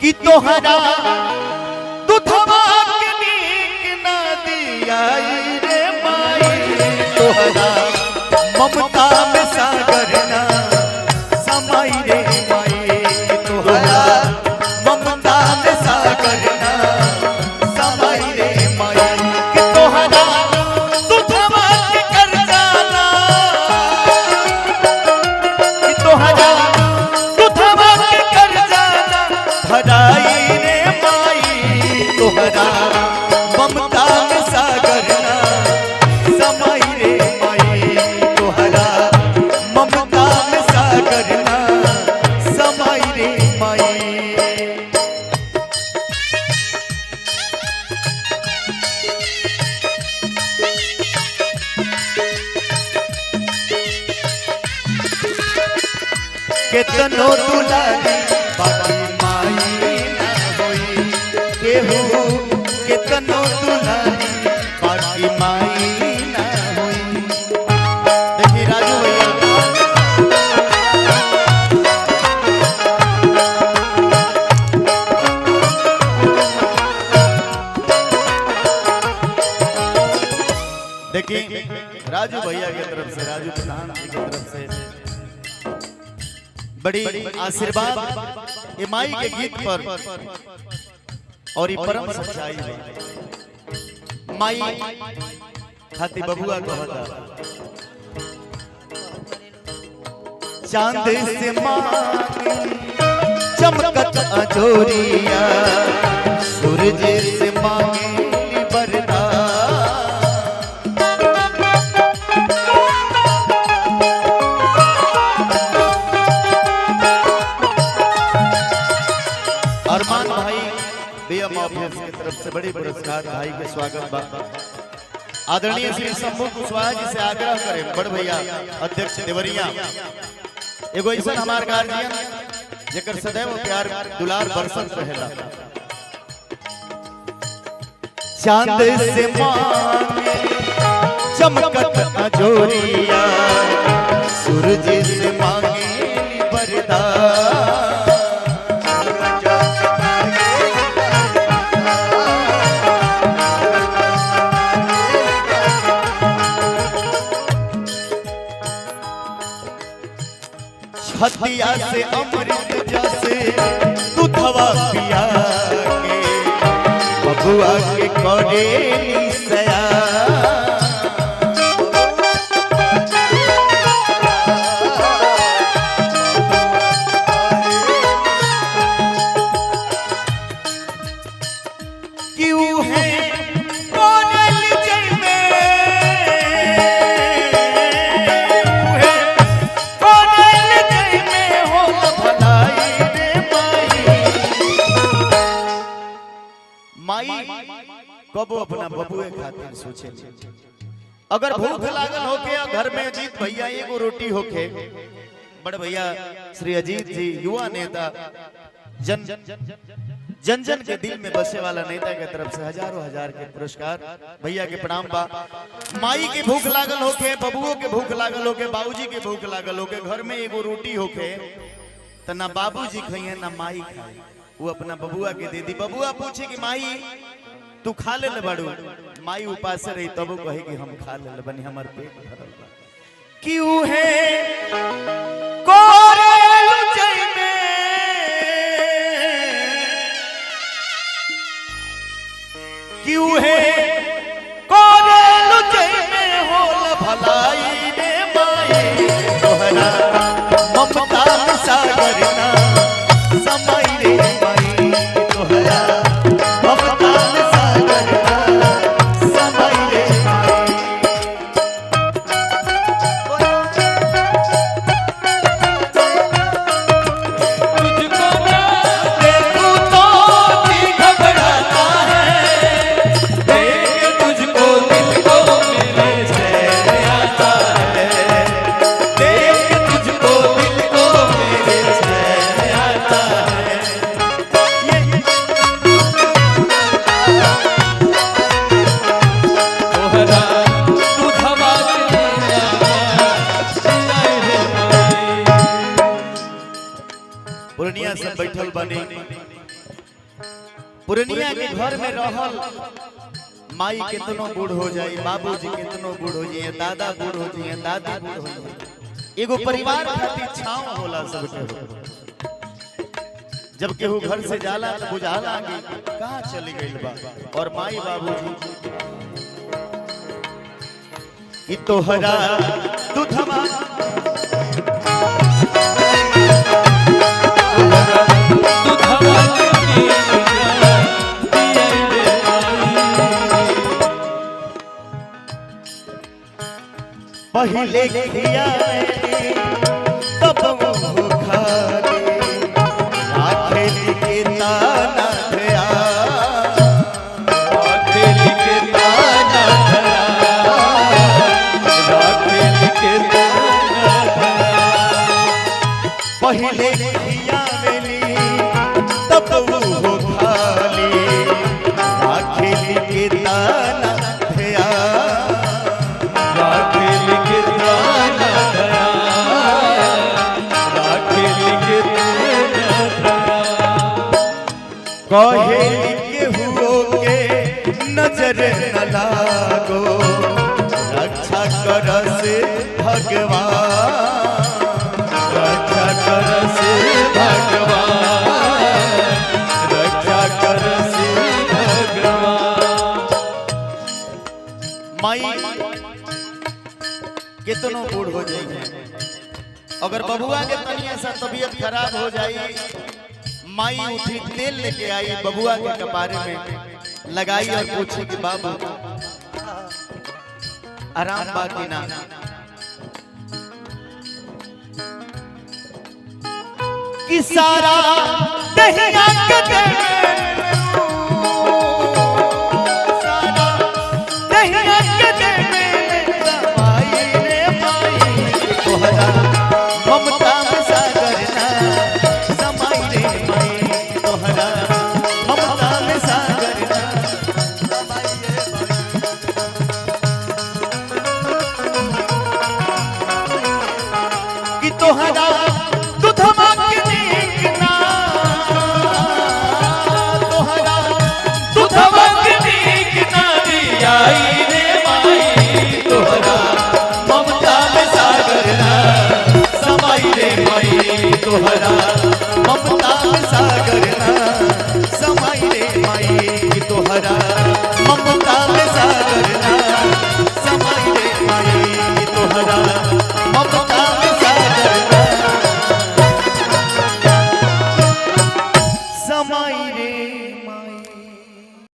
कि तोहरा दुधवा के नीक ना दियाई रे माई तोहरा ममता में सागर ना समाई रे माई तोहरा ममता में सागर ना समाई रे माई कि तोहरा दुधवा के कर जाना कि तोहरा दुधवा के कर जाना भराई रे माई तोहरा ममता में सागर ना समाई रे माई तोहरा ममता में सागर ना समाई रे माई। केतनो दुलारी बाकी माई ना होई केहू केतनो दुलारी बाकी माई ना होई। देखिए राजू भैया देखिए राजू भैया की तरफ से राजू प्रधान जी की तरफ से बड़ी आशीर्वाद ये माई के गीत पर और ये परम सच्चाई है। माई खाती बबुआ कहता चांद से मांगे चमकत अजोरिया सूरज से मांगे बरदान अरमान भाई बीएम ऑफिस की तरफ से बड़ी पुरस्कार भाई के स्वागत बा। आदरणीय श्री शंभू कुशवाहा जी से आग्रह करें बड़ भैया अध्यक्ष देवरिया एगो ऐसा हमार गार्जियन जेकर सदैव प्यार दुलार बरसत रहेला। चांद से मांगे चमकत अजोरिया सूरज से मांगे बरदान हथिया से अमृत जैसे दूधवा पिया के बबुआ के करे सया क्यों है कबो अपना बबुए खातिर सोचे अगर भूख लागल होके घर में अजीत भैया एगो रोटी होके बड़ भैया श्री अजीत जी युवा नेता जन जन जन के दिल में बसे वाला नेता के तरफ से हजारों हजार के पुरस्कार भैया के प्रणाम बा। माई के भूख लागल होके बबुओं के भूख लागल होके बाबूजी के भूख लागल होके घर में एगो रोटी होके तो ना बाबूजी खाइए ना माई खाए वो अपना बबुआ के दे दी। बबुआ पूछे कि माई तू खा ले बड़ू माई उपास रही तब कहे कि हम खा ले बनी हमार पेट भरल बा। क्यों है कोरेलु जई में क्यों है कोरेलु जई में होल भलाई रे माई तोहरा ममता में सागर ना समाई रे माई तोहरा ममता में सागर ना समाई रे माई। पूर्णिया से बैठल बने पुरनिया के घर में रहल माई कितनो बूढ़ हो जाए, बाबूजी कितनो बूढ़ हो जाए, दादा बूढ़ हो जाए, दादी बूढ़ हो जाए, एगो परिवार खातिर छांव होला सबके। जब केहू घर से जाला तो बुझाला कि कहाँ चली गई बा, और माई बाबूजी कि तोहरा दूधवा पहले खिया तब मुँह खाली आखिर के ताना गया, आखिर के ताना गया, आखिर के ताना गया। पहले खिया तब मुँह खाली आखिर के ताना गया, कहे के हुओ के नजर न लागो, रक्षा करस भगवान, रक्षा करस भगवान, रक्षा करस भगवान। माई कितनो बूढ़ हो जाए, अगर बबुआ के तनिया सा तबीयत खराब हो जाए, माई उठी तेल लेके आई, बबुआ के कपारे में लगाई और पूछी कि बाबू आराम बाकी ना। कि सारा दहिया के सारा दहिया के माई रे माई तोहरा ममता में सागर ना समाई रे माई तोहरा ममता में सागर ना समाई रे माई कि तोहरा दूधवा के नीक ना, तोहरा दूधवा के नीक ना दियाई रे माई तोहरा ममता में सागर ना समाई रे माई तोहरा ममता में सागर ना समाई रे माई तोहरा ममता में सागर ना समाई रे माई तोहरा ममता में सागर ना समाई रे